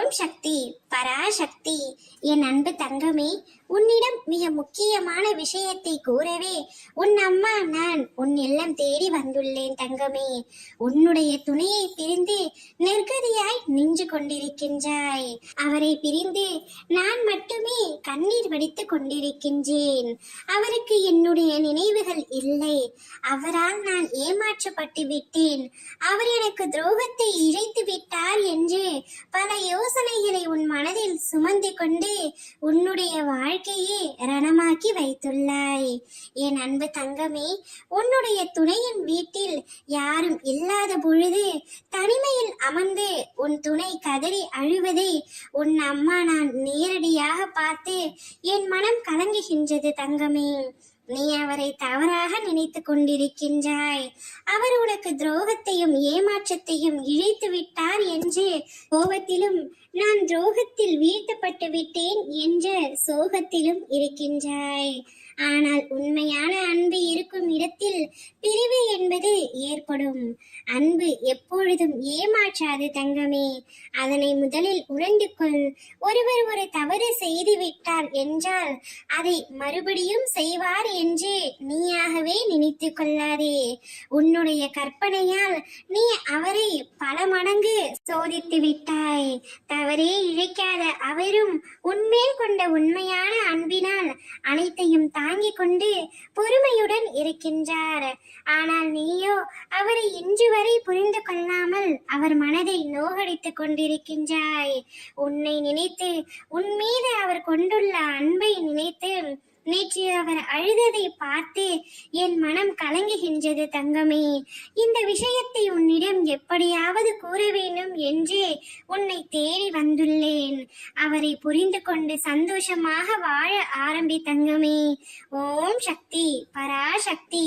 ஓம் சக்தி பராசக்தி. என் அன்பு தங்கமே, உன்னிடம் மிக முக்கியமான விஷயத்தை கூறவே உன் அம்மா நான் உன் இல்லம் தேடி வந்துள்ளேன் தங்கமே. உன்னுடைய துணையை பிரிந்து நிர்கதியாய் நின்று கொண்டிருக்கின்றாய். அவரை பிரிந்து நான் மட்டுமே கண்ணீர் வடித்துக் கொண்டிருக்கின்றேன். அவருக்கு என்னுடைய நினைவுகள் இல்லை. அவரால் நான் ஏமாற்றப்பட்டு விட்டேன். அவர் எனக்கு துரோகத்தை இழைத்து விட்டார் என்று பல யோசனைகளை உன் மனதில் சுமந்து கொண்டு உன்னுடைய வாழ்க்கையே ரணமாக்கி வைத்துள்ளாய். என் அன்பு தங்கமே, உன்னுடைய துணையின் வீட்டில் யாரும் இல்லாத பொழுது தனிமையில் அமர்ந்து உன் துணை கதறி அழுவதை உன் அம்மா நான் நேரடியாக பார்த்து என் மனம் கலங்குகின்றது தங்கமே. நீ அவரை தவறாக நினைத்து கொண்டிருக்கின்றாய். அவர் உனக்கு துரோகத்தையும் ஏமாற்றத்தையும் இழைத்து விட்டார் என்று கோபத்திலும் நான் துரோகத்தில் வீழ்த்தப்பட்டு விட்டேன் என்ற சோகத்திலும் இருக்கின்றாய். ஆனால் உண்மையான அன்பு இருக்கும் இடத்தில் பிரிவு என்பது ஏற்படும். அன்பு எப்பொழுதும் ஏமாற்றாது தங்கமே. அதனை முதலில் உணர்ந்து கொள். ஒருவர் ஒரு தவறு செய்து விட்டார் என்றால் அதை மறுபடியும் செய்வார் என்று நீயாகவே நினைத்து கொள்ளாதே. உன்னுடைய கற்பனையால் நீ அவரை பல மடங்கு சோதித்து விட்டாய். தவறே இழைக்காத அவரும் உன்மேல் கொண்ட உண்மையான அன்பினால் அனைத்தையும் தாங்கிக் கொண்டு பொறுமையுடன் இருக்கின்றார். ஆனால் நீயோ அவரை இன்று வரை புரிந்து கொள்ளாமல் அவர் மனதை நோகடித்துக் கொண்டிருக்கின்றாய். உன்னை நினைத்து, உன் மீது அவர் கொண்டுள்ள அன்பை நினைத்து நேற்று அவர் அழுததை பார்த்து என் மனம் கலங்குகின்றது தங்கமே. இந்த விஷயத்தை உன்னிடம் எப்படியாவது கூற வேண்டும் என்று உன்னை தேடி வந்துள்ளேன். அவரை புரிந்து கொண்டு சந்தோஷமாக வாழ ஆரம்பி தங்கமே. ஓம் சக்தி பராசக்தி.